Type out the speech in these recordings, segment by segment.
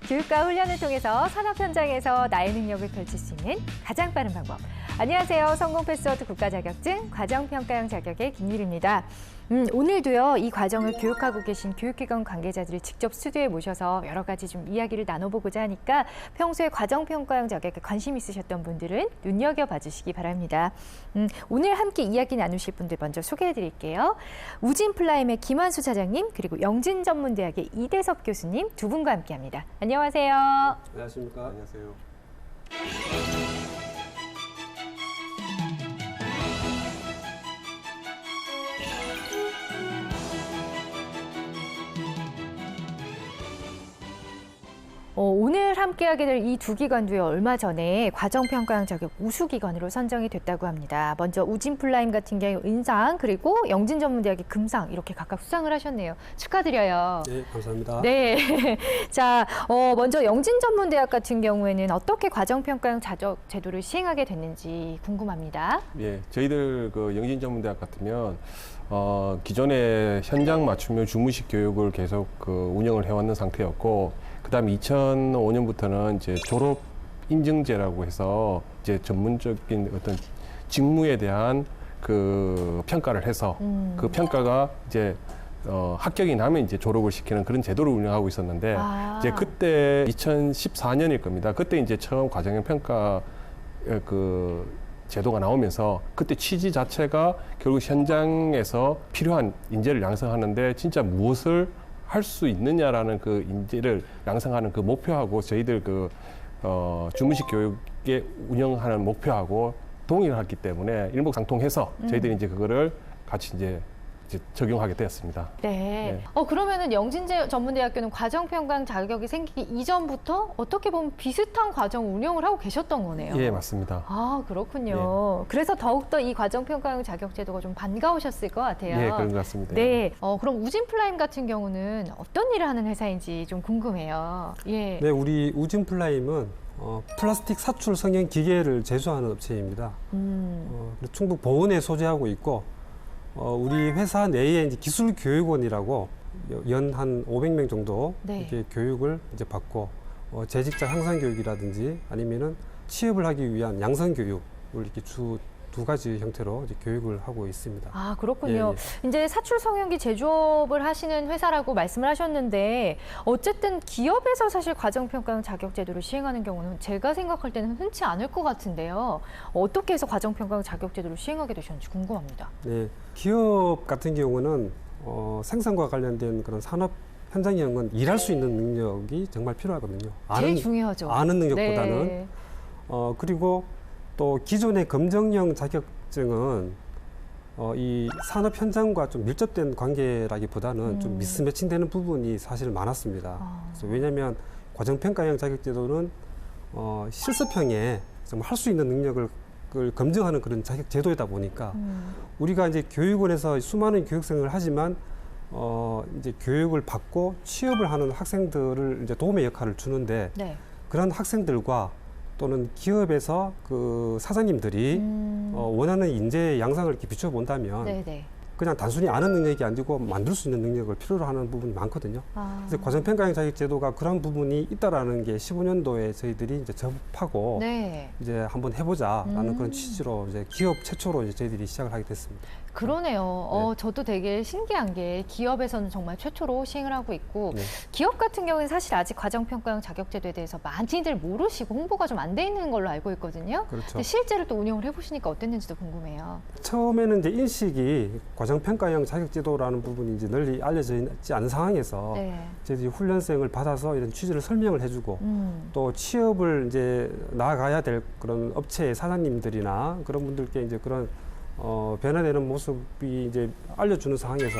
교육과 훈련을 통해서 산업 현장에서 나의 능력을 펼칠 수 있는 가장 빠른 방법. 안녕하세요. 성공 패스워드 국가자격증 과정평가형 자격의 김유리입니다. 오늘도요, 이 과정을 교육하고 계신 교육기관 관계자들을 직접 스튜디오에 모셔서 여러 가지 좀 이야기를 나눠보고자 하니까 평소에 과정평가형 자격에 관심 있으셨던 분들은 눈여겨봐 주시기 바랍니다. 오늘 함께 이야기 나누실 분들 먼저 소개해드릴게요. 우진플라임의 김환수 차장님, 그리고 영진전문대학의 이대섭 교수님 두 분과 함께합니다. 안녕하세요. 안녕하십니까. 안녕하세요. 오늘 함께하게 될 이 두 기관도요, 얼마 전에 과정평가형 자격 우수기관으로 선정이 됐다고 합니다. 먼저 우진플라임 같은 경우 은상, 그리고 영진전문대학의 금상 이렇게 각각 수상을 하셨네요. 축하드려요. 네, 감사합니다. 네. 자, 먼저 영진전문대학 같은 경우에는 어떻게 과정평가형 자격 제도를 시행하게 됐는지 궁금합니다. 예, 저희들 그 영진전문대학 같으면 기존에 현장 맞춤형 주무식 교육을 계속 운영을 해왔는 상태였고, 그다음에 2005년부터는 이제 졸업 인증제라고 해서 이제 전문적인 어떤 직무에 대한 그 평가를 해서 그 평가가 이제 합격이 나면 이제 졸업을 시키는 그런 제도를 운영하고 있었는데, 이제 그때 2014년일 겁니다. 그때 이제 처음 과정형 평가 그 제도가 나오면서 그때 취지 자체가 결국 현장에서 필요한 인재를 양성하는데 진짜 무엇을 할 수 있느냐라는 그 인재를 양성하는 그 목표하고 저희들 주무식 교육에 운영하는 목표하고 동일하기 때문에 일목상통해서 저희들이 이제 그거를 같이 이제 적용하게 되었습니다. 네. 네. 그러면은 영진전문대학교는 과정평가형 자격이 생기기 이전부터 어떻게 보면 비슷한 과정 운영을 하고 계셨던 거네요. 예, 맞습니다. 아, 그렇군요. 예. 그래서 더욱더 이 과정평가형 자격 제도가 좀 반가우셨을 것 같아요. 예, 그런 것 같습니다. 네. 그럼 우진플라임 같은 경우는 어떤 일을 하는 회사인지 좀 궁금해요. 예. 네, 우리 우진플라임은 플라스틱 사출 성형 기계를 제조하는 업체입니다. 충북 보은에 소재하고 있고, 우리 회사 내에 이제 기술교육원이라고 연 한 500명 정도 네. 이렇게 교육을 이제 받고, 재직자 향상 교육이라든지 아니면은 취업을 하기 위한 양성 교육을 이렇게 두 가지 형태로 이제 교육을 하고 있습니다. 아, 그렇군요. 예. 이제 사출 성형기 제조업을 하시는 회사라고 말씀을 하셨는데, 어쨌든 기업에서 사실 과정평가형 자격 제도를 시행하는 경우는 제가 생각할 때는 흔치 않을 것 같은데요. 어떻게 해서 과정평가형 자격 제도를 시행하게 되셨는지 궁금합니다. 네, 기업 같은 경우는 생산과 관련된 그런 산업 현장형은 일할 수 있는 능력이 정말 필요하거든요. 제일 중요하죠. 아는 능력보다는. 네. 그리고 또 기존의 검정형 자격증은 이 산업 현장과 좀 밀접된 관계라기보다는 좀 미스매칭되는 부분이 사실 많았습니다. 그래서 왜냐하면 과정평가형 자격제도는 실습형에 정말 할 수 있는 능력을 검증하는 그런 자격 제도이다 보니까 우리가 이제 교육원에서 수많은 교육생을 하지만 이제 교육을 받고 취업을 하는 학생들을 이제 도움의 역할을 주는데, 네. 그런 학생들과 또는 기업에서 그 사장님들이 원하는 인재 양상을 이렇게 비춰본다면 네네. 그냥 단순히 아는 능력이 아니고 만들 수 있는 능력을 필요로 하는 부분이 많거든요. 그래서 과정평가형 자격제도가 그런 부분이 있다라는 게 15년도에 저희들이 이제 접하고 네. 이제 한번 해보자라는 그런 취지로 이제 기업 최초로 이제 저희들이 시작을 하게 됐습니다. 그러네요. 저도 되게 신기한 게 기업에서는 정말 최초로 시행을 하고 있고, 네. 기업 같은 경우는 사실 아직 과정평가형 자격제도에 대해서 많이들 모르시고 홍보가 좀 안 돼 있는 걸로 알고 있거든요. 그렇죠. 근데 실제로 또 운영을 해보시니까 어땠는지도 궁금해요. 처음에는 이제 인식이 과정평가형 자격제도라는 부분이 이제 널리 알려져 있지 않은 상황에서 네. 저희들이 훈련생을 받아서 이런 취지를 설명을 해주고 또 취업을 이제 나아가야 될 그런 업체의 사장님들이나 그런 분들께 이제 그런 변화되는 모습이 이제 알려주는 상황에서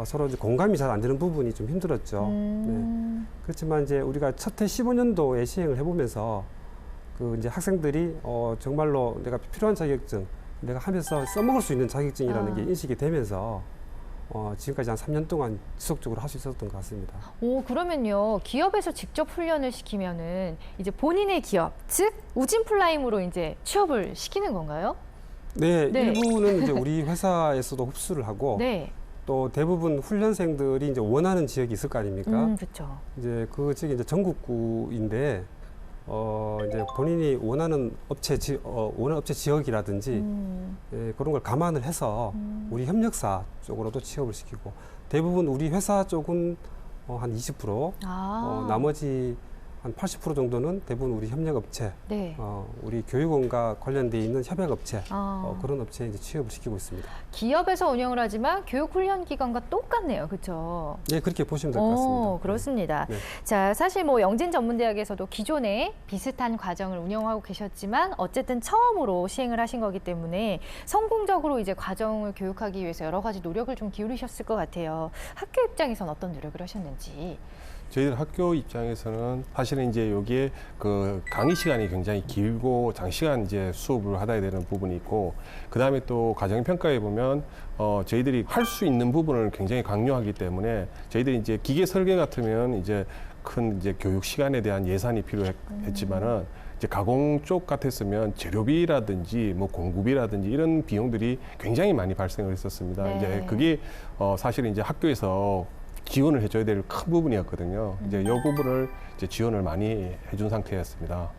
서로 이제 공감이 잘 안 되는 부분이 좀 힘들었죠. 네. 그렇지만 이제 우리가 첫해 15년도에 시행을 해보면서 그 이제 학생들이 정말로 내가 필요한 자격증, 내가 하면서 써먹을 수 있는 자격증이라는 게 인식이 되면서 지금까지 한 3년 동안 지속적으로 할 수 있었던 것 같습니다. 오, 그러면요, 기업에서 직접 훈련을 시키면은 이제 본인의 기업, 즉 우진플라임으로 이제 취업을 시키는 건가요? 네, 네. 일부는 이제 우리 회사에서도 흡수를 하고 네. 또 대부분 훈련생들이 이제 원하는 지역이 있을 거 아닙니까? 그렇죠. 이제 그 지역이 이제 전국구인데 이제 본인이 원하는 원하는 업체 지역이라든지 예, 그런 걸 감안을 해서 우리 협력사 쪽으로도 취업을 시키고 대부분 우리 회사 쪽은 한 20%, 나머지 한 80% 정도는 대부분 우리 협력업체, 네. 우리 교육원과 관련돼 있는 협약업체 그런 업체에 이제 취업을 시키고 있습니다. 기업에서 운영을 하지만 교육훈련기관과 똑같네요. 그렇죠? 네, 그렇게 보시면 될 것 같습니다. 그렇습니다. 네. 자, 사실 뭐 영진전문대학에서도 기존에 비슷한 과정을 운영하고 계셨지만 어쨌든 처음으로 시행을 하신 거기 때문에 성공적으로 이제 과정을 교육하기 위해서 여러 가지 노력을 좀 기울이셨을 것 같아요. 학교 입장에서는 어떤 노력을 하셨는지. 저희들 학교 입장에서는 사실은 이제 여기에 그 강의 시간이 굉장히 길고 장시간 이제 수업을 하다 되는 부분이 있고, 그 다음에 또 과정평가에 보면 저희들이 할 수 있는 부분을 굉장히 강요하기 때문에 저희들이 이제 기계 설계 같으면 이제 큰 이제 교육 시간에 대한 예산이 필요했지만은 이제 가공 쪽 같았으면 재료비라든지 뭐 공구비라든지 이런 비용들이 굉장히 많이 발생을 했었습니다. 네. 이제 그게 사실은 이제 학교에서 지원을 해줘야 될 큰 부분이었거든요. 이제 이 부분을 이제 지원을 많이 해준 상태였습니다.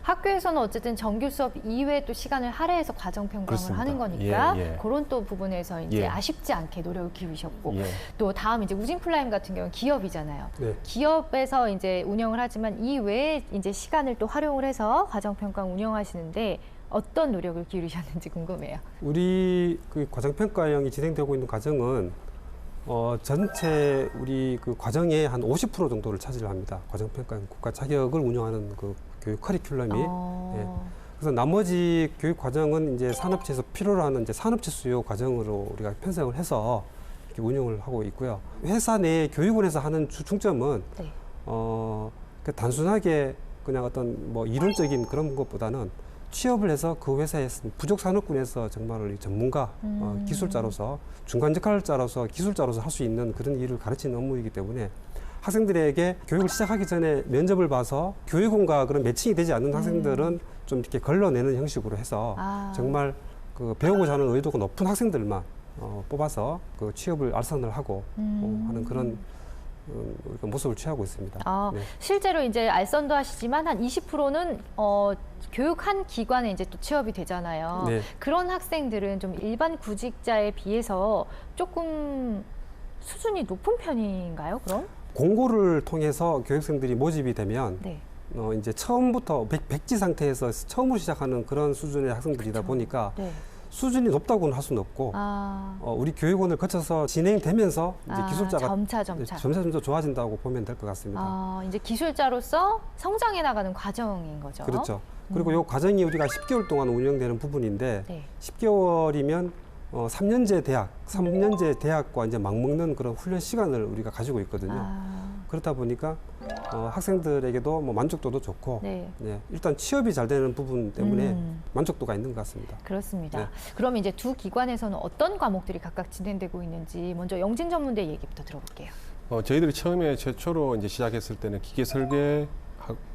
학교에서는 어쨌든 정규 수업 이외에 또 시간을 할애해서 과정 평가를 그렇습니다. 하는 거니까 예. 그런 또 부분에서 이제 예. 아쉽지 않게 노력을 기울이셨고 예. 또 다음 이제 우진플라임 같은 경우는 기업이잖아요. 네. 기업에서 이제 운영을 하지만 이외에 이제 시간을 또 활용을 해서 과정 평가 운영하시는데 어떤 노력을 기울이셨는지 궁금해요. 우리 그 과정평가형이 진행되고 있는 과정은 전체 우리 그 과정의 한 50% 정도를 차지를 합니다. 과정평가형 국가 자격을 운영하는 그 교육 커리큘럼이. 예. 그래서 나머지 교육 과정은 이제 산업체에서 필요로 하는 이제 산업체 수요 과정으로 우리가 편성을 해서 이렇게 운영을 하고 있고요. 회사 내 교육원에서 하는 중점은 네. 그 단순하게 그냥 어떤 뭐 이론적인 그런 것보다는 취업을 해서 그 회사에 부족 산업군에서 정말 전문가, 기술자로서 중간 역할자로서 기술자로서 할 수 있는 그런 일을 가르치는 업무이기 때문에 학생들에게 교육을 시작하기 전에 면접을 봐서 교육원과 그런 매칭이 되지 않는 학생들은 좀 이렇게 걸러내는 형식으로 해서 정말 그 배우고자 하는 의도가 높은 학생들만 뽑아서 그 취업을 알선을 하고 하는 그런 모습을 취하고 있습니다. 네. 실제로 이제 알선도 하시지만 한 20%는 교육한 기관에 이제 또 취업이 되잖아요. 네. 그런 학생들은 좀 일반 구직자에 비해서 조금 수준이 높은 편인가요, 그럼? 공고를 통해서 교육생들이 모집이 되면 네. 이제 처음부터 백지 상태에서 처음으로 시작하는 그런 수준의 학생들이다 그렇죠. 보니까 네. 수준이 높다고는 할 수는 없고 우리 교육원을 거쳐서 진행되면서 이제 기술자가 점차 좋아진다고 보면 될 것 같습니다. 이제 기술자로서 성장해 나가는 과정인 거죠. 그렇죠. 그리고 이 과정이 우리가 10개월 동안 운영되는 부분인데 네. 10개월이면 3년제 대학과 이제 맞먹는 그런 훈련 시간을 우리가 가지고 있거든요. 그렇다 보니까 학생들에게도 뭐 만족도도 좋고 네. 네, 일단 취업이 잘 되는 부분 때문에 만족도가 있는 것 같습니다. 그렇습니다. 네. 그럼 이제 두 기관에서는 어떤 과목들이 각각 진행되고 있는지 먼저 영진전문대 얘기부터 들어볼게요. 저희들이 처음에 최초로 이제 시작했을 때는 기계 설계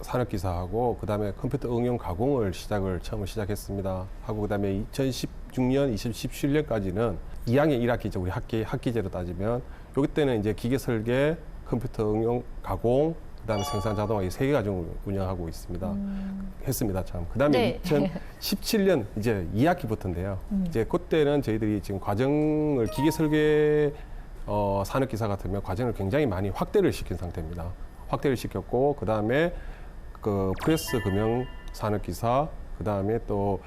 산업기사하고 그다음에 컴퓨터 응용 가공을 처음으로 시작했습니다. 하고 그다음에 2016년, 2017년까지는 2학년 1학기죠. 우리 학기제로 따지면 여기 때는 이제 기계 설계, 컴퓨터 응용 가공, 그다음에 생산 자동화 이 세 개 과정을 운영하고 있습니다. 했습니다. 참. 그다음에 네. 2017년 이제 2학기부터인데요. 이제 그때는 저희들이 지금 과정을 기계 설계 산업기사 같으면 과정을 굉장히 많이 확대를 시킨 상태입니다. 확대를 시켰고 그다음에 그 프레스 금형 산업기사 그다음에 또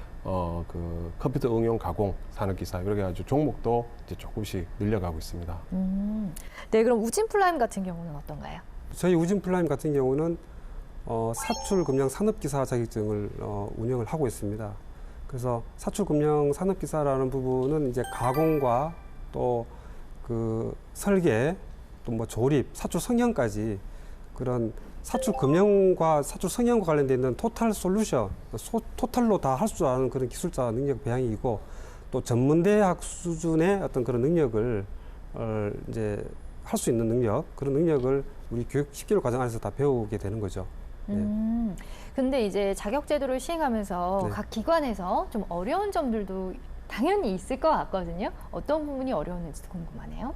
그 컴퓨터 응용 가공 산업기사 이렇게 아주 종목도 이제 조금씩 늘려가고 있습니다. 네, 그럼 우진플라임 같은 경우는 어떤가요? 저희 우진플라임 같은 경우는 사출금형 산업기사 자격증을 운영을 하고 있습니다. 그래서 사출금형 산업기사라는 부분은 이제 가공과 또 그 설계 또 뭐 조립, 사출 성형까지 그런 사출 금형과 사출 성형과 관련되어 있는 토탈 솔루션, 토탈로 다 할 줄 아는 그런 기술자 능력 배양이고 또 전문대학 수준의 어떤 그런 능력을 이제 할 수 있는 능력, 그런 능력을 우리 교육 10개월 과정 안에서 다 배우게 되는 거죠. 네. 근데 이제 자격 제도를 시행하면서 네. 각 기관에서 좀 어려운 점들도 당연히 있을 것 같거든요. 어떤 부분이 어려웠는지도 궁금하네요.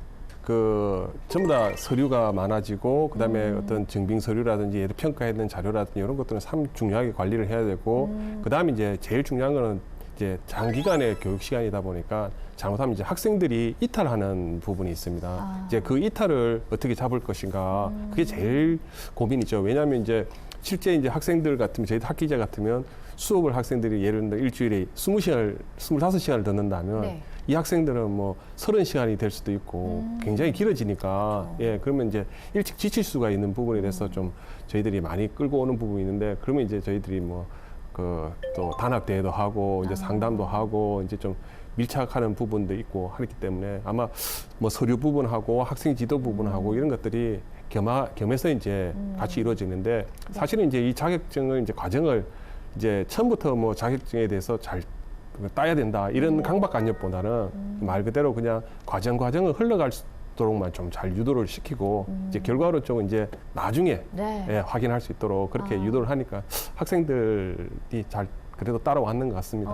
전부 다 서류가 많아지고 그다음에 어떤 증빙 서류라든지 예를 평가했는 자료라든지 이런 것들은 참 중요하게 관리를 해야 되고 그다음에 이제 제일 중요한 거는 이제 장기간의 교육 시간이다 보니까 잘못하면 이제 학생들이 이탈하는 부분이 있습니다. 이제 그 이탈을 어떻게 잡을 것인가 그게 제일 고민이죠. 왜냐하면 이제 실제 이제 학생들 같으면 저희 학기제 같으면 수업을 학생들이 예를 들어 일주일에 20시간, 25시간을 듣는다면 네. 이 학생들은 뭐 30시간이 될 수도 있고 굉장히 길어지니까 그렇죠. 예, 그러면 이제 일찍 지칠 수가 있는 부분에 대해서 좀 저희들이 많이 끌고 오는 부분이 있는데 그러면 이제 저희들이 뭐 또 단합 대회도 하고 이제 상담도 하고 이제 좀 밀착하는 부분도 있고 하기 때문에 아마 뭐 서류 부분하고 학생 지도 부분하고 이런 것들이 겸해서 이제 같이 이루어지는데 사실은 이제 이 자격증을 이제 과정을 이제 처음부터 뭐 자격증에 대해서 잘 따야 된다 이런 강박관념보다는 말 그대로 그냥 과정을 흘러갈수록만 좀 잘 유도를 시키고 이제 결과로 좀 이제 나중에 네. 예, 확인할 수 있도록 그렇게 유도를 하니까 학생들이 잘 그래도 따라왔는 것 같습니다.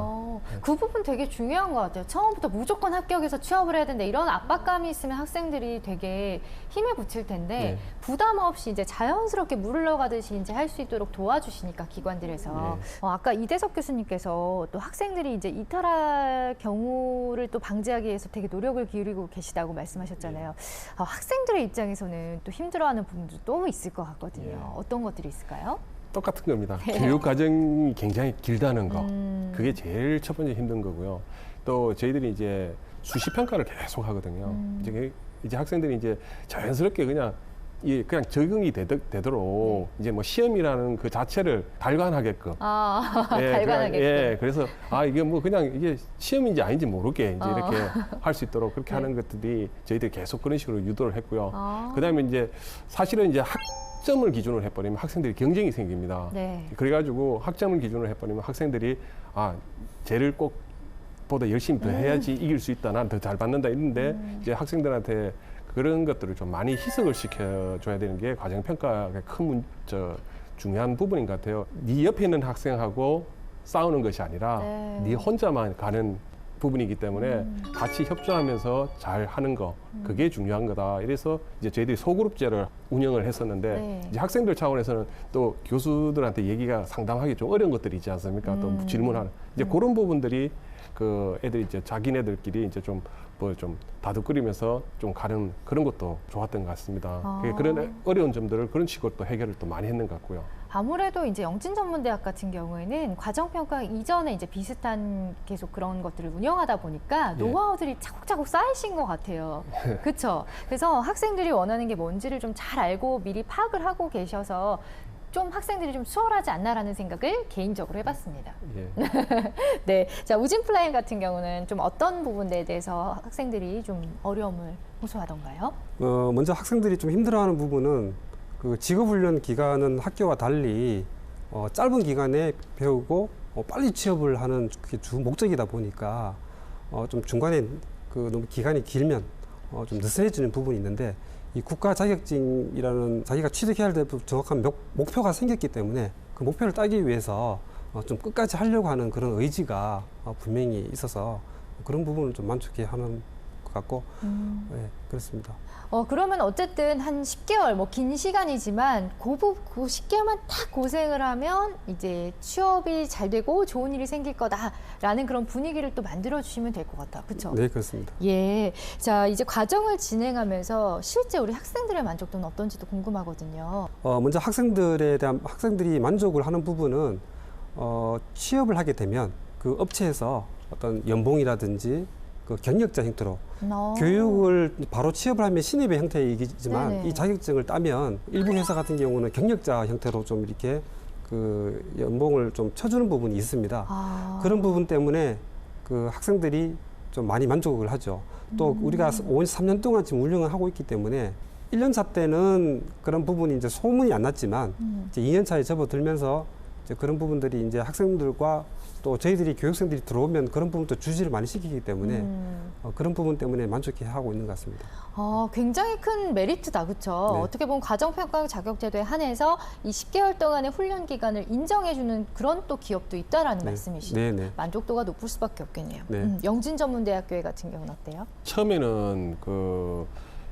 그 부분 되게 중요한 것 같아요. 처음부터 무조건 합격해서 취업을 해야 된다. 이런 압박감이 있으면 학생들이 되게 힘에 부칠 텐데 네. 부담 없이 이제 자연스럽게 물 흘러가듯이 이제 할 수 있도록 도와주시니까 기관들에서. 아까 이대석 교수님께서 또 학생들이 이제 이탈할 경우를 또 방지하기 위해서 되게 노력을 기울이고 계시다고 말씀하셨잖아요. 학생들의 입장에서는 또 힘들어하는 부분도 또 있을 것 같거든요. 어떤 것들이 있을까요? 똑같은 겁니다. 교육 과정이 굉장히 길다는 거. 그게 제일 첫 번째 힘든 거고요. 또 저희들이 이제 수시 평가를 계속 하거든요. 이제 학생들이 이제 자연스럽게 그냥 적응이 되도록 이제 뭐 시험이라는 그 자체를 달관하게끔. 달관하게끔. 예, 그래서 이게 뭐 그냥 이게 시험인지 아닌지 모르게 이제 이렇게 할 수 있도록 그렇게 네. 하는 것들이 저희들이 계속 그런 식으로 유도를 했고요. 그다음에 이제 사실은 이제 학점을 기준으로 해버리면 학생들이 경쟁이 생깁니다. 네. 그래가지고 학점을 기준으로 해버리면 학생들이 쟤를 꼭 보다 열심히 더 해야지 이길 수 있다. 난 더 잘 받는다. 이런데 이제 학생들한테 그런 것들을 좀 많이 희석을 시켜줘야 되는 게 과정평가의 중요한 부분인 것 같아요. 네 옆에 있는 학생하고 싸우는 것이 아니라 네 혼자만 가는 부분이기 때문에 같이 협조하면서 잘 하는 거 그게 중요한 거다. 이래서 이제 저희들이 소그룹제를 운영을 했었는데 이제 학생들 차원에서는 또 교수들한테 얘기가 상담하기 좀 어려운 것들이 있지 않습니까? 또 질문하는 이제 그런 부분들이 그 애들이 이제 자기네들끼리 이제 좀 다독거리면서 좀 가는 그런 것도 좋았던 것 같습니다. 그런 어려운 점들을 그런 식으로 또 해결을 또 많이 했는 것 같고요. 아무래도 이제 영진전문대학 같은 경우에는 과정평가 이전에 이제 비슷한 계속 그런 것들을 운영하다 보니까 노하우들이 차곡차곡 쌓이신 것 같아요. 그렇죠? 그래서 학생들이 원하는 게 뭔지를 좀 잘 알고 미리 파악을 하고 계셔서 좀 학생들이 좀 수월하지 않나라는 생각을 개인적으로 해봤습니다. 네, 자 우진플라잉 같은 경우는 좀 어떤 부분에 대해서 학생들이 좀 어려움을 호소하던가요? 먼저 학생들이 좀 힘들어하는 부분은 그 직업훈련 기간은 학교와 달리 짧은 기간에 배우고 빨리 취업을 하는 그게 주 목적이다 보니까 좀 중간에 그 너무 기간이 길면 좀 느슨해지는 부분이 있는데 이 국가 자격증이라는 자기가 취득해야 될 정확한 목표가 생겼기 때문에 그 목표를 따기 위해서 좀 끝까지 하려고 하는 그런 의지가 분명히 있어서 그런 부분을 좀 만족해 하는 것 같고 네, 그렇습니다. 그러면 어쨌든 한 10개월, 뭐 긴 시간이지만 그 10개월만 딱 고생을 하면 이제 취업이 잘 되고 좋은 일이 생길 거다라는 그런 분위기를 또 만들어 주시면 될 것 같아요. 그렇죠? 네, 그렇습니다. 예. 자, 이제 과정을 진행하면서 실제 우리 학생들의 만족도는 어떤지도 궁금하거든요. 먼저 학생들이 만족을 하는 부분은 취업을 하게 되면 그 업체에서 어떤 연봉이라든지 그 경력자 형태로 교육을 바로 취업을 하면 신입의 형태이지만 네네. 이 자격증을 따면 일부 회사 같은 경우는 경력자 형태로 좀 이렇게 그 연봉을 좀 쳐주는 부분이 있습니다. 그런 부분 때문에 그 학생들이 좀 많이 만족을 하죠. 또 우리가 3년 동안 지금 운영을 하고 있기 때문에 1년차 때는 그런 부분이 이제 소문이 안 났지만 이제 2년차에 접어들면서 이제 그런 부분들이 이제 학생들과 또 저희들이 교육생들이 들어오면 그런 부분도 주지를 많이 시키기 때문에 그런 부분 때문에 만족해 하고 있는 것 같습니다. 굉장히 큰 메리트다, 그렇죠? 네. 어떻게 보면 가정평가 자격제도에 한해서 이 10개월 동안의 훈련 기간을 인정해주는 그런 또 기업도 있다라는 네. 말씀이시죠. 네, 네. 만족도가 높을 수밖에 없겠네요. 네. 영진전문대학교회 같은 경우는 어때요? 처음에는 그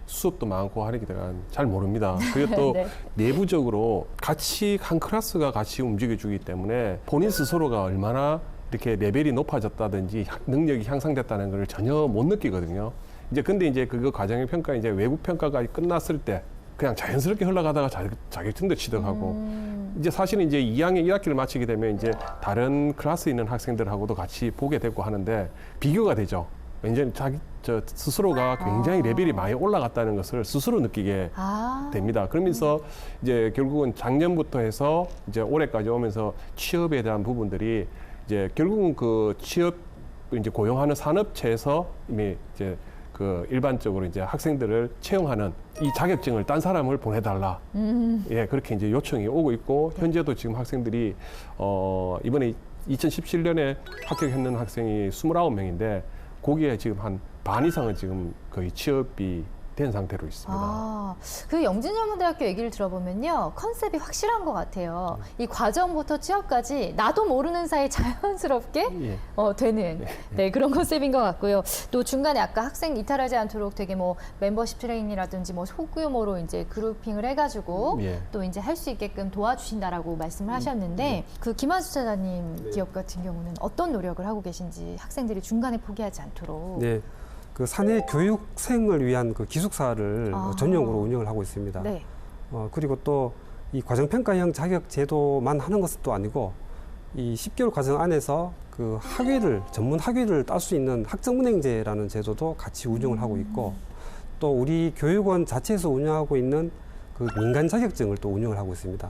수업도 많고 하니까 잘 모릅니다. 그리고 또 네. 내부적으로 같이 한 클래스가 같이 움직여주기 때문에 본인 스스로가 얼마나 이렇게 레벨이 높아졌다든지 능력이 향상됐다는 걸 전혀 못 느끼거든요. 이제 근데 이제 그거 과정의 평가 이제 외부 평가가 끝났을 때 그냥 자연스럽게 흘러가다가 자격증도 취득하고 이제 사실은 이제 2학년 1학기를 마치게 되면 이제 다른 클래스에 있는 학생들하고도 같이 보게 되고 하는데 비교가 되죠. 완전히 저 스스로가 굉장히 레벨이 많이 올라갔다는 것을 스스로 느끼게 됩니다. 그러면서 이제 결국은 작년부터 해서 이제 올해까지 오면서 취업에 대한 부분들이 이제 결국은 그 취업 이제 고용하는 산업체에서 이미 이제 그 일반적으로 이제 학생들을 채용하는 이 자격증을 딴 사람을 보내달라. 예, 그렇게 이제 요청이 오고 있고 현재도 지금 학생들이 이번에 2017년에 합격했는 학생이 29명인데 거기에 지금 한 반 이상은 지금 거의 취업이 된 상태로 있습니다. 그 영진전문대학교 얘기를 들어보면요. 컨셉이 확실한 것 같아요. 이 과정부터 취업까지 나도 모르는 사이 자연스럽게 예. 되는 그런 컨셉인 것 같고요. 또 중간에 아까 학생 이탈하지 않도록 되게 뭐 멤버십 트레이닝이라든지 뭐 소규모로 이제 그룹핑을 해가지고 예. 또 이제 할 수 있게끔 도와주신다라고 말씀을 하셨는데 그 김한수 차장님 기업 같은 경우는 어떤 노력을 하고 계신지 학생들이 중간에 포기하지 않도록. 네. 그 사내 교육생을 위한 그 기숙사를 전용으로 운영을 하고 있습니다. 네. 그리고 또 이 과정평가형 자격 제도만 하는 것은 또 아니고 이 10개월 과정 안에서 그 전문 학위를 딸 수 있는 학점은행제라는 제도도 같이 운영을 하고 있고 또 우리 교육원 자체에서 운영하고 있는 그 민간 자격증을 또 운영을 하고 있습니다.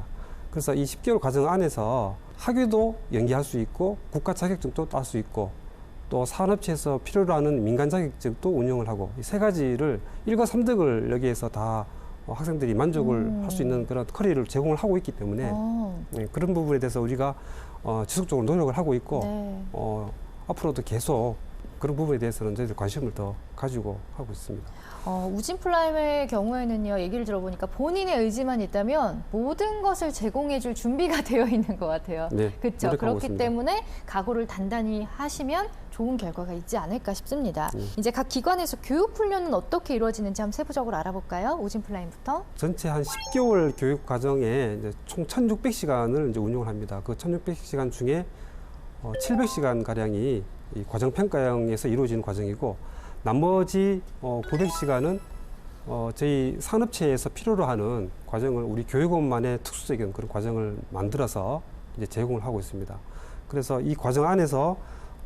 그래서 이 10개월 과정 안에서 학위도 연계할 수 있고 국가 자격증도 딸 수 있고 또 산업체에서 필요로 하는 민간 자격증도 운영을 하고 이 세 가지를 1과 3득을 여기에서 다 학생들이 만족을 할 수 있는 그런 커리를 제공을 하고 있기 때문에 네, 그런 부분에 대해서 우리가 지속적으로 노력을 하고 있고 네. 앞으로도 계속 그런 부분에 대해서는 저희들 관심을 더 가지고 하고 있습니다. 우진플라임의 경우에는요, 얘기를 들어보니까 본인의 의지만 있다면 모든 것을 제공해줄 준비가 되어 있는 것 같아요. 네, 그렇죠. 노력하고 그렇기 있습니다. 때문에 각오를 단단히 하시면 좋은 결과가 있지 않을까 싶습니다. 이제 각 기관에서 교육 훈련은 어떻게 이루어지는지 한번 세부적으로 알아볼까요? 우진플라임부터. 전체 한 10개월 교육 과정에 이제 총 1,600시간을 이제 운영을 합니다. 그 1,600시간 중에 700시간 가량이 이 과정평가형에서 이루어지는 과정이고 나머지 900시간은 저희 산업체에서 필요로 하는 과정을 우리 교육원만의 특수적인 그런 과정을 만들어서 이제 제공을 하고 있습니다. 그래서 이 과정 안에서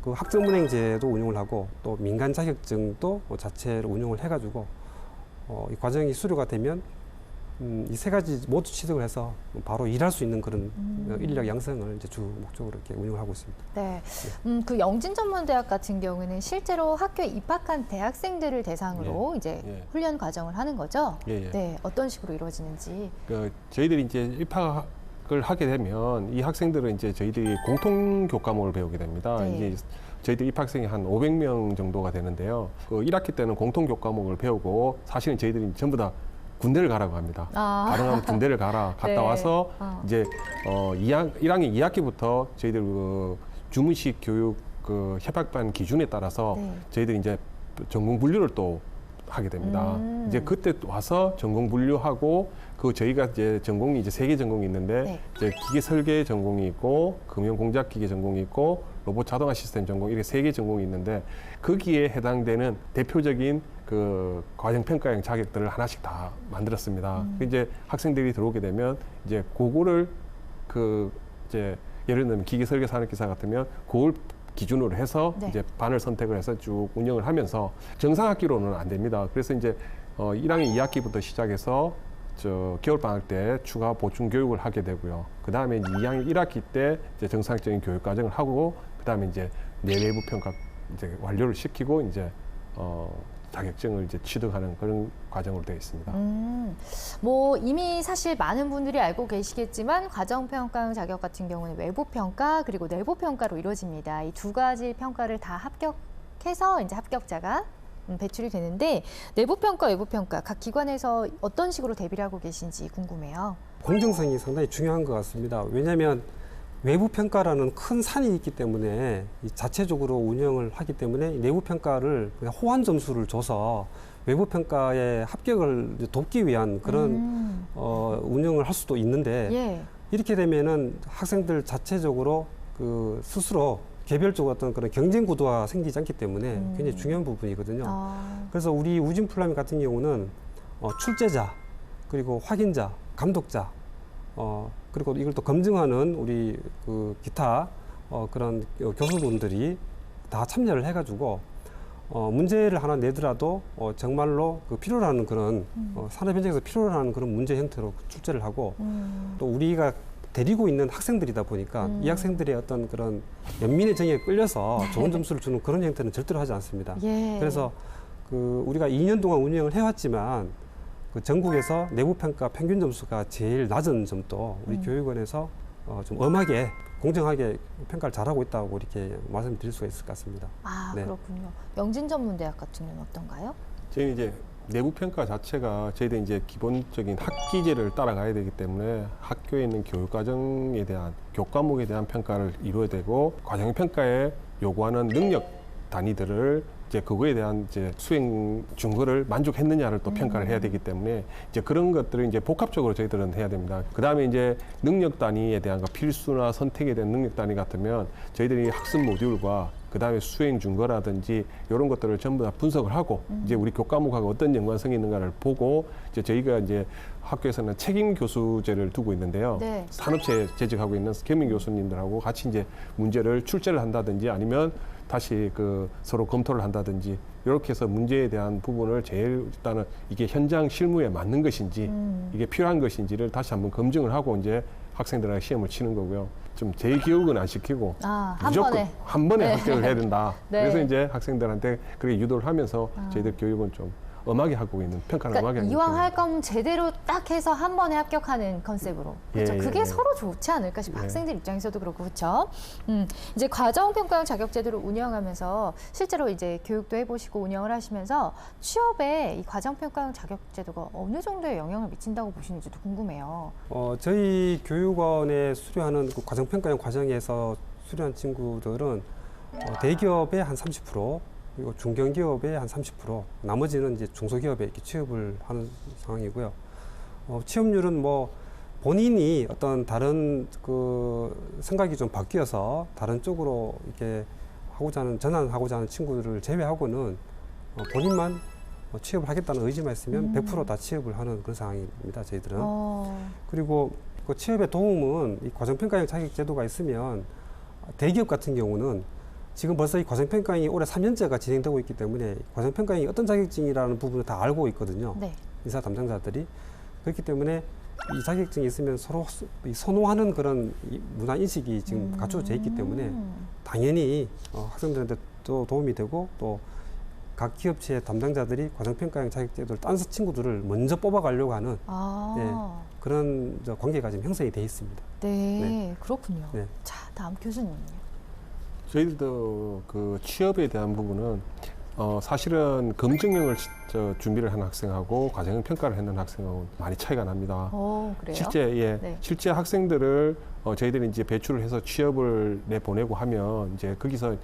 그 학점은행제도 운영을 하고 또 민간 자격증도 자체로 운영을 해가지고 이 과정이 수료가 되면 이 세 가지 모두 취득을 해서 바로 일할 수 있는 그런 인력 양성을 이제 주 목적으로 이렇게 운영을 하고 있습니다. 네. 그 영진전문대학 같은 경우에는 실제로 학교에 입학한 대학생들을 대상으로 이제 훈련 과정을 하는 거죠. 네. 어떤 식으로 이루어지는지. 저희들이 이제 입학을 하게 되면 이 학생들은 이제 저희들이 공통 교과목을 배우게 됩니다. 네. 이제 저희들 입학생이 한 500명 정도가 되는데요. 그 1학기 때는 공통 교과목을 배우고 사실은 저희들이 전부 다 군대를 가라고 합니다. 가능하면 군대를 가라. 갔다 네. 와서 이제 1학년 2학기부터 저희들 그 주무식 교육 그 협약반 기준에 따라서 저희들이 이제 전공 분류를 또 하게 됩니다. 이제 그때 와서 전공 분류하고 그 저희가 이제 전공이 이제 3개 전공이 있는데 이제 기계 설계 전공이 있고 금융 공작 기계 전공이 있고 로봇 자동화 시스템 전공 이렇게 3개 전공이 있는데 거기에 해당되는 대표적인 그 과정평가형 자격들을 하나씩 다 만들었습니다. 이제 학생들이 들어오게 되면 이제 그거를 그 이제 예를 들면 기계 설계 산업기사 같으면 그걸 기준으로 해서 이제 반을 선택을 해서 쭉 운영을 하면서 정상 학기로는 안 됩니다. 그래서 이제 1학년 2학기부터 시작해서 겨울 방학 때 추가 보충 교육을 하게 되고요. 그 다음에 이제 2학년 1학기 때 이제 정상적인 교육 과정을 하고 그 다음에 이제 내외부 평가 이제 완료를 시키고 이제 자격증을 이제 취득하는 그런 과정으로 되어 있습니다. 뭐 이미 사실 많은 분들이 알고 계시겠지만 과정평가형 자격 같은 경우는 외부평가 그리고 내부평가로 이루어집니다. 이 두 가지 평가를 다 합격해서 이제 합격자가 배출이 되는데 내부평가, 외부평가 각 기관에서 어떤 식으로 대비를 하고 계신지 궁금해요. 공정성이 상당히 중요한 것 같습니다. 왜냐하면 외부 평가라는 큰 산이 있기 때문에 이 자체적으로 운영을 하기 때문에 내부 평가를 그냥 호환 점수를 줘서 외부 평가의 합격을 이제 돕기 위한 그런 운영을 할 수도 있는데 예. 이렇게 되면은 학생들 자체적으로 그 스스로 개별적으로 어떤 그런 경쟁 구도가 생기지 않기 때문에 굉장히 중요한 부분이거든요. 그래서 우리 우진 플라밍 같은 경우는 출제자 그리고 확인자, 감독자 그리고 이걸 또 검증하는 우리 그 기타 그런 교수분들이 다 참여를 해가지고 문제를 하나 내더라도 정말로 그 필요로 하는 그런 산업 현장에서 필요로 하는 그런 문제 형태로 출제를 하고 또 우리가 데리고 있는 학생들이다 보니까 이 학생들의 어떤 그런 연민의 정에 끌려서 좋은 점수를 주는 그런 형태는 절대로 하지 않습니다. 예. 그래서 그 우리가 2년 동안 운영을 해왔지만 그 전국에서 내부평가 평균 점수가 제일 낮은 점도 우리 교육원에서 좀 엄하게 공정하게 평가를 잘하고 있다고 이렇게 말씀드릴 수가 있을 것 같습니다. 아, 네. 그렇군요. 영진전문대학 같은 경우는 어떤가요? 저희는 이제 내부 평가 자체가 저희들 이제 기본적인 학기제를 따라가야 되기 때문에 학교에 있는 교육 과정에 대한 교과목에 대한 평가를 이루어야 되고 과정 평가에 요구하는 능력 단위들을 이제 그거에 대한 이제 수행 증거를 만족했느냐를 또 평가를 해야 되기 때문에 이제 그런 것들을 이제 복합적으로 저희들은 해야 됩니다. 그 다음에 이제 능력 단위에 대한 필수나 선택에 대한 능력 단위 같으면 저희들이 학습 모듈과 그 다음에 수행 증거라든지 이런 것들을 전부 다 분석을 하고 이제 우리 교과목하고 어떤 연관성이 있는가를 보고 이제 저희가 이제 학교에서는 책임 교수제를 두고 있는데요. 네. 산업체에 재직하고 있는 겸임 교수님들하고 같이 이제 문제를 출제를 한다든지 아니면 다시 그 서로 검토를 한다든지 이렇게 해서 문제에 대한 부분을 제일 일단은 이게 현장 실무에 맞는 것인지 이게 필요한 것인지를 다시 한번 검증을 하고 이제 학생들한테 시험을 치는 거고요. 좀 재기억은 안 시키고 한 무조건 번에. 한 번에 네. 합격을 해야 된다. 네. 그래서 이제 학생들한테 그렇게 유도를 하면서 저희들 교육은 좀 엄하게 하고 있는 평가를 그러니까 엄하게 하는 이왕 편입니다. 할 거면 제대로 딱 해서 한 번에 합격하는 컨셉으로. 그렇죠. 예, 그게 예. 서로 좋지 않을까 싶어요. 예. 학생들 입장에서도 그렇고 그렇죠. 이제 과정평가형 자격제도를 운영하면서 실제로 이제 교육도 해보시고 운영을 하시면서 취업에 이 과정평가형 자격제도가 어느 정도의 영향을 미친다고 보시는지도 궁금해요. 저희 교육원에 수료하는 그 과정평가형 과정에서 수료한 친구들은 대기업의 한 30%, 그리고 중견기업의 한 30%, 나머지는 이제 중소기업에 이렇게 취업을 하는 상황이고요. 취업률은 뭐 본인이 어떤 다른 그 생각이 좀 바뀌어서 다른 쪽으로 이렇게 전환하고자 하는 친구들을 제외하고는 본인만 취업을 하겠다는 의지만 있으면 100% 다 취업을 하는 그런 상황입니다, 저희들은. 그리고 그 취업의 도움은 이 과정평가형 자격제도가 있으면 대기업 같은 경우는 지금 벌써 이 과정평가형이 올해 3년째가 진행되고 있기 때문에 과정평가형이 어떤 자격증이라는 부분을 다 알고 있거든요. 네. 인사 담당자들이. 그렇기 때문에 이 자격증이 있으면 서로 선호하는 그런 문화 인식이 지금 갖춰져 있기 때문에 당연히 학생들한테 또 도움이 되고 또 각 기업체의 담당자들이 과정평가형 자격제도를 딴 친구들을 먼저 뽑아가려고 하는 그런 관계가 지금 형성이 돼 있습니다. 네, 그렇군요. 네. 자, 다음 교수님은요. 저희들도 그 취업에 대한 부분은 사실은 검증형을 준비를 하는 학생하고 과정형 평가를 하는 학생하고 많이 차이가 납니다. 그래요? 실제 학생들을 저희들이 이제 배출을 해서 취업을 내보내고 하면 이제 거기서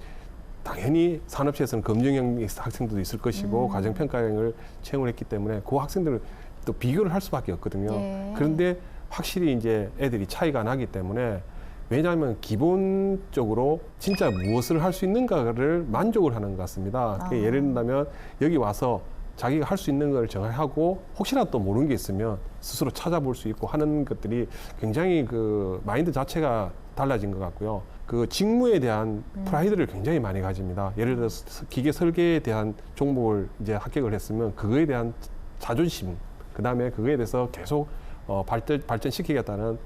당연히 산업체에서는 검증형 학생들도 있을 것이고 과정평가형을 채용을 했기 때문에 그 학생들을 또 비교를 할 수밖에 없거든요. 예. 그런데 확실히 이제 애들이 차이가 나기 때문에 왜냐하면 기본적으로 진짜 무엇을 할 수 있는가를 만족을 하는 것 같습니다. 예를 든다면 여기 와서 자기가 할 수 있는 걸 정하고 혹시라도 또 모르는 게 있으면 스스로 찾아볼 수 있고 하는 것들이 굉장히 그 마인드 자체가 달라진 것 같고요. 그 직무에 대한 프라이드를 굉장히 많이 가집니다. 예를 들어서 기계 설계에 대한 종목을 이제 합격을 했으면 그거에 대한 자존심, 그 다음에 그거에 대해서 계속 발전시키겠다는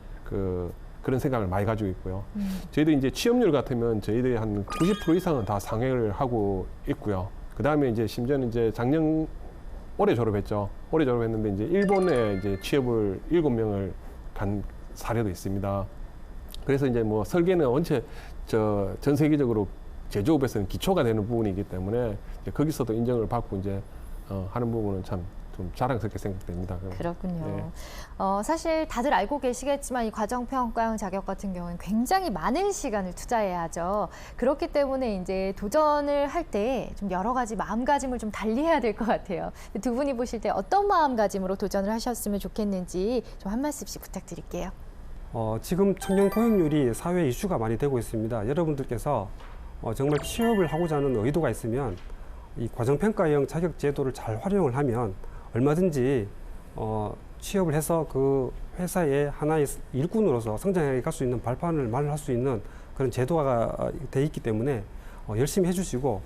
그런 생각을 많이 가지고 있고요. 저희들이 이제 취업률 같으면 저희들이 한 90% 이상은 다 상회를 하고 있고요. 그 다음에 이제 심지어는 이제 올해 졸업했죠. 올해 졸업했는데 이제 일본에 이제 취업을 7명을 간 사례도 있습니다. 그래서 이제 뭐 설계는 원체 전 세계적으로 제조업에서는 기초가 되는 부분이기 때문에 이제 거기서도 인정을 받고 이제 하는 부분은 참 좀 자랑스럽게 생각됩니다. 그렇군요. 네. 사실 다들 알고 계시겠지만 이 과정평가형 자격 같은 경우는 굉장히 많은 시간을 투자해야 하죠. 그렇기 때문에 이제 도전을 할 때 좀 여러 가지 마음가짐을 좀 달리해야 될 것 같아요. 두 분이 보실 때 어떤 마음가짐으로 도전을 하셨으면 좋겠는지 좀 한 말씀씩 부탁드릴게요. 지금 청년 고용률이 사회 이슈가 많이 되고 있습니다. 여러분들께서 정말 취업을 하고자 하는 의도가 있으면 이 과정평가형 자격 제도를 잘 활용을 하면 얼마든지 취업을 해서 그 회사의 하나의 일꾼으로서 성장해 갈 수 있는 발판을 마련할 수 있는 그런 제도가 돼 있기 때문에 열심히 해주시고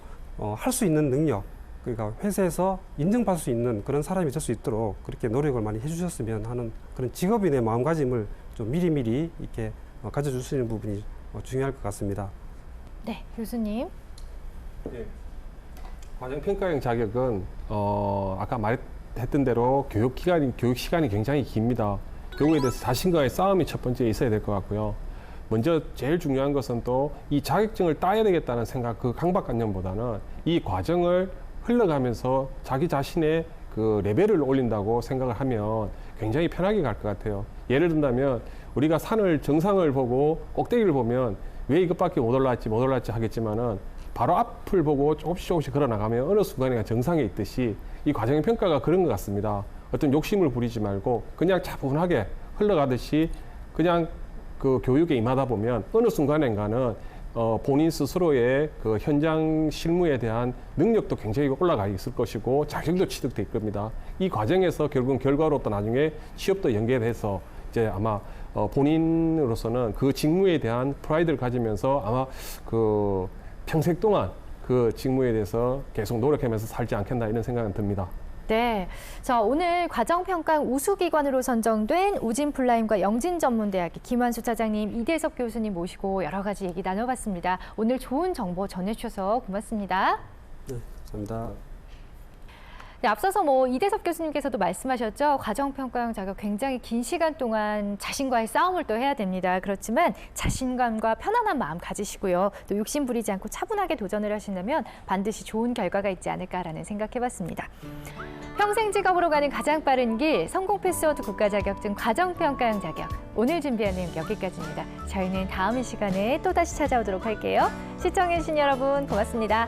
할 수 있는 능력, 그러니까 회사에서 인정받을 수 있는 그런 사람이 될 수 있도록 그렇게 노력을 많이 해주셨으면 하는 그런 직업인의 마음가짐을 좀 미리미리 이렇게 가져주시는 부분이 중요할 것 같습니다. 네, 교수님. 네. 과정평가형 자격은 아까 말했던 대로 교육 시간이 굉장히 깁니다. 교육에 대해서 자신과의 싸움이 첫 번째 있어야 될 것 같고요. 먼저 제일 중요한 것은 또 이 자격증을 따야 되겠다는 생각, 그 강박관념보다는 이 과정을 흘러가면서 자기 자신의 그 레벨을 올린다고 생각을 하면 굉장히 편하게 갈 것 같아요. 예를 든다면 우리가 정상을 보고 꼭대기를 보면 왜 이것밖에 못 올랐지 하겠지만은 바로 앞을 보고 조금씩 걸어 나가면 어느 순간에 정상에 있듯이 이 과정의 평가가 그런 것 같습니다. 어떤 욕심을 부리지 말고 그냥 차분하게 흘러가듯이 그냥 그 교육에 임하다 보면 어느 순간인가는 본인 스스로의 그 현장 실무에 대한 능력도 굉장히 올라가 있을 것이고 자격도 취득될 겁니다. 이 과정에서 결국은 결과로 또 나중에 취업도 연계돼서 이제 아마 본인으로서는 그 직무에 대한 프라이드를 가지면서 아마 그 평생 동안 그 직무에 대해서 계속 노력하면서 살지 않겠나 이런 생각은 듭니다. 네, 자 오늘 과정평가 우수기관으로 선정된 우진플라임과 영진전문대학의 김환수 차장님, 이대섭 교수님 모시고 여러 가지 얘기 나눠봤습니다. 오늘 좋은 정보 전해주셔서 고맙습니다. 네, 감사합니다. 네, 앞서서 이대섭 교수님께서도 말씀하셨죠. 과정평가형 자격 굉장히 긴 시간 동안 자신과의 싸움을 또 해야 됩니다. 그렇지만 자신감과 편안한 마음 가지시고요. 또 욕심 부리지 않고 차분하게 도전을 하신다면 반드시 좋은 결과가 있지 않을까라는 생각해봤습니다. 평생 직업으로 가는 가장 빠른 길, 성공 패스워드 국가자격증 과정평가형 자격. 오늘 준비한 내용 여기까지입니다. 저희는 다음 시간에 또다시 찾아오도록 할게요. 시청해주신 여러분 고맙습니다.